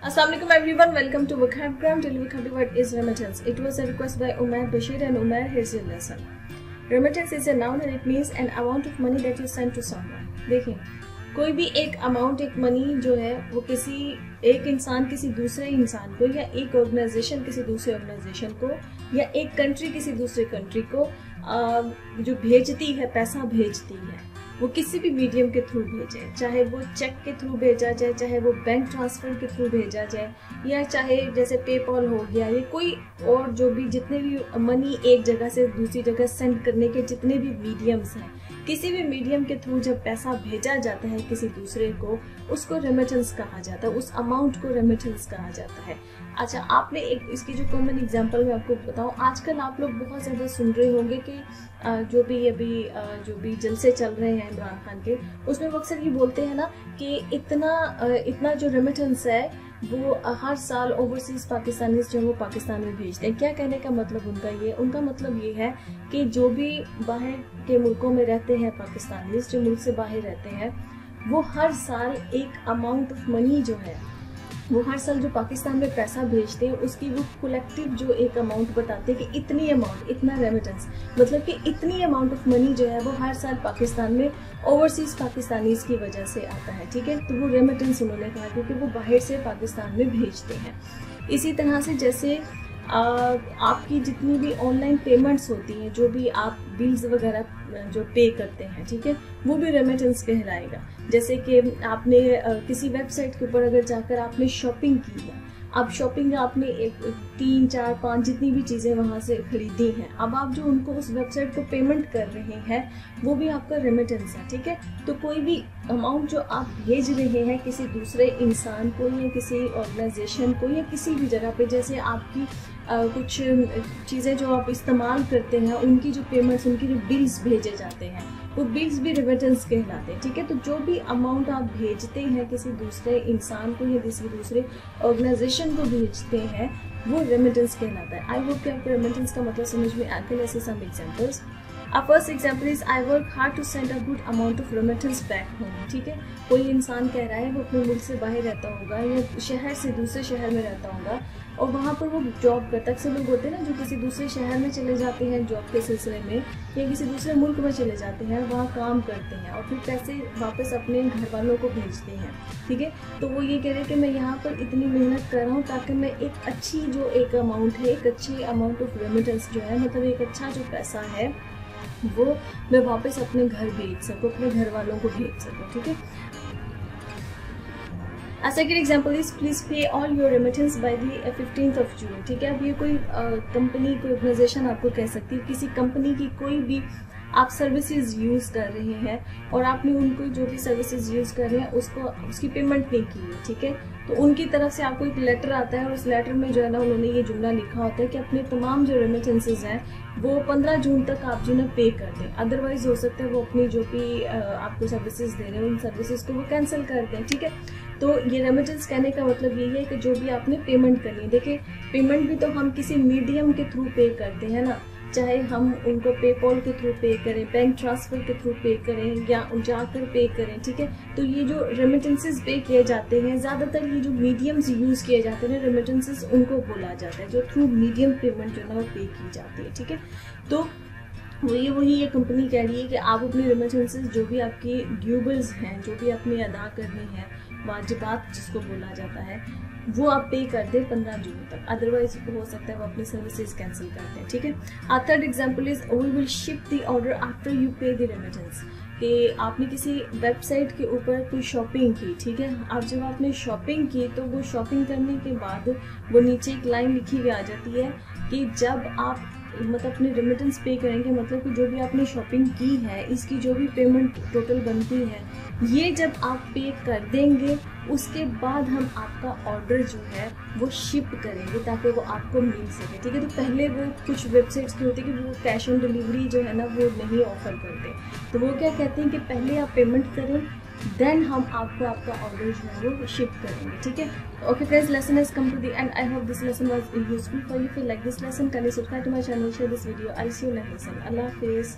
Assalamualaikum everyone, welcome to Vocabgram. Daily vocabulary is remittance. It was a request by Umair Bashir and Umair. Here's your lesson. Remittance is a noun and it means an amount of money that you send to someone. देखिए, कोई भी एक amount, एक money जो है वो किसी एक इंसान किसी दूसरे इंसान को, या एक ऑर्गेनाइजेशन किसी दूसरे ऑर्गेनाइजेशन को, या एक कंट्री किसी दूसरे कंट्री को जो भेजती है, पैसा भेजती है, वो किसी भी मीडियम के थ्रू भेजे, चाहे वो चेक के थ्रू भेजा जाए, चाहे वो बैंक ट्रांसफर के थ्रू भेजा जाए, या चाहे जैसे पेपॉल हो गया, या कोई और जो भी जितने भी मनी एक जगह से दूसरी जगह सेंड करने के जितने भी मीडियम्स हैं, किसी भी मीडियम के थ्रू जब पैसा भेजा जाता है किसी दूसरे को, उसको रेमिटेंस कहा जाता है, उस अमाउंट को रेमिटेंस कहा जाता है। अच्छा, आपने एक इसकी जो कॉमन एग्जांपल मैं आपको बताऊं, आजकल आप लोग बहुत ज़्यादा सुन रहे होंगे कि जो भी जलसे चल रहे हैं इमरान खान के, उसमें वो अक्सर ये बोलते हैं ना कि इतना जो रेमिटेंस है वो हर साल ओवरसीज पाकिस्तानीज जो वो पाकिस्तान में भेजते हैं। क्या कहने का मतलब उनका मतलब ये है कि जो भी बाहर के मुल्कों में रहते हैं पाकिस्तानीज, जो मुल्क से बाहर रहते हैं, वो हर साल एक अमाउंट ऑफ मनी जो है वो हर साल जो पाकिस्तान में पैसा भेजते हैं उसकी वो कलेक्टिव जो एक अमाउंट बताते हैं कि इतनी अमाउंट, इतना रेमिटेंस, मतलब कि इतनी अमाउंट ऑफ मनी जो है वो हर साल पाकिस्तान में ओवरसीज पाकिस्तानीज की वजह से आता है। ठीक है, तो वो रेमिटेंस उन्होंने कहा क्योंकि वो बाहर से पाकिस्तान में भेजते हैं। इसी तरह से जैसे आपकी जितनी भी ऑनलाइन पेमेंट्स होती हैं, जो भी आप बिल्स वगैरह जो पे करते हैं, ठीक है, वो भी रेमिटेंस कहलाएगा। जैसे कि आपने किसी वेबसाइट के ऊपर अगर जाकर आपने शॉपिंग की है, अब शॉपिंग आपने 3, 4, 5 जितनी भी चीज़ें वहाँ से खरीदी हैं, अब आप जो उनको उस वेबसाइट को पेमेंट कर रहे हैं वो भी आपका रेमिटेंस है। ठीक है, तो कोई भी अमाउंट जो आप भेज रहे हैं किसी दूसरे इंसान को या किसी ऑर्गेनाइजेशन को या किसी भी जगह पे, जैसे आपकी कुछ चीज़ें जो आप इस्तेमाल करते हैं उनकी जो पेमेंट्स, उनकी जो बिल्स भेजे जाते हैं, वो बिल्स भी रेमिटेंस कहलाते हैं। ठीक है, तो जो भी अमाउंट आप भेजते हैं किसी दूसरे इंसान को या किसी दूसरे ऑर्गेनाइजेशन को भेजते हैं वो रेमिटेंस कहलाता है। आई होप कि आपको रेमिटेंस का मतलब समझ में आ गया। ऐसे some examples. Our first example is I work hard to send a good amount of remittance back home। ठीक है, कोई इंसान कह रहा है वो अपने मुल्क से बाहर रहता होगा या शहर से दूसरे शहर में रहता होगा और वहाँ पर वो जॉब करता है। अक्सर लोग होते हैं ना जो किसी दूसरे शहर में चले जाते हैं जॉब के सिलसिले में, या किसी दूसरे मुल्क में चले जाते हैं, वहाँ काम करते हैं और फिर पैसे वापस अपने घर वालों को भेजते हैं। ठीक है, तो वो ये कह रहे हैं कि मैं यहाँ पर इतनी मेहनत कर रहा हूँ ताकि मैं एक अच्छी जो एक अमाउंट है, एक अच्छी अमाउंट ऑफ रेमिटेंस जो है, मतलब एक अच्छा जो पैसा है वो मैं वापस अपने घर भेज सकूँ, अपने घर वालों को भेज सकूँ। ठीक है, A second example is please pay all your remittance by the 15th of June। ठीक है, अब ये कोई कंपनी, कोई ऑर्गेनाइजेशन आपको कह सकती है, किसी कंपनी की कोई भी आप सर्विसेज यूज़ कर रहे हैं और आपने उनको जो भी सर्विसेज यूज़ कर रहे हैं उसकी पेमेंट नहीं की है। ठीक है, तो उनकी तरफ से आपको एक लेटर आता है और उस लेटर में जो है ना उन्होंने ये जुमला लिखा होता है कि अपने तमाम जो रेमिटेंसेज हैं वो 15 जून तक आप जो ना पे कर दें, अदरवाइज हो सकता है वो अपनी जो भी आपको सर्विसेज दे रहे हैं उन सर्विसेज को वो कैंसिल कर दें। ठीक है, तो ये रेमिटेंस कहने का मतलब यही है कि जो भी आपने पेमेंट करनी है। देखिए, पेमेंट भी तो हम किसी मीडियम के थ्रू पे करते हैं ना, चाहे हम उनको पेपॉल के थ्रू पे करें, बैंक ट्रांसफर के थ्रू पे करें या जाकर पे करें। ठीक है, तो ये जो रेमिटेंसेस पे किए जाते हैं, ज़्यादातर ये जो मीडियम्स यूज़ किए जाते हैं रेमिटेंसेस, उनको बोला जाता है जो थ्रू मीडियम पेमेंट जो है ना वो पे की जाती है। ठीक है, तो वही ये कंपनी कह रही है कि आप अपने रेमिटेंसेस जो भी आपकी ड्यूबल्स हैं, जो भी आपने अदा करने हैं, वाजिबात जिसको बोला जाता है, वो आप पे कर दें 15 जून तक, अदरवाइज हो सकता है वो अपनी सर्विसेज कैंसिल कर दें। ठीक है, a third example is we will ship the order after you pay the remittance. कि आपने किसी वेबसाइट के ऊपर कोई शॉपिंग की, ठीक है, अब जब आपने शॉपिंग की तो वो शॉपिंग करने के बाद वो नीचे एक लाइन लिखी हुई आ जाती है कि जब आप मतलब अपनी रेमिटेंस पे करेंगे, मतलब कि जो भी आपने शॉपिंग की है इसकी जो भी पेमेंट टोटल बनती है ये जब आप पे कर देंगे उसके बाद हम आपका ऑर्डर जो है वो शिप करेंगे ताकि वो आपको मिल सके। ठीक है, तो पहले वो कुछ वेबसाइट्स की होती है कि वो कैश ऑन डिलीवरी जो है ना वो नहीं ऑफर करते, तो वो क्या कहते हैं कि पहले आप पेमेंट करें देन हम आपको आपका ऑर्डर जो है वो शिप करेंगे। ठीक है, okay guys, lesson has come to the end. I hope this lesson was useful for you. If you like this lesson, kindly subscribe to my channel, share this video. I'll see you next lesson. Allah Hafiz.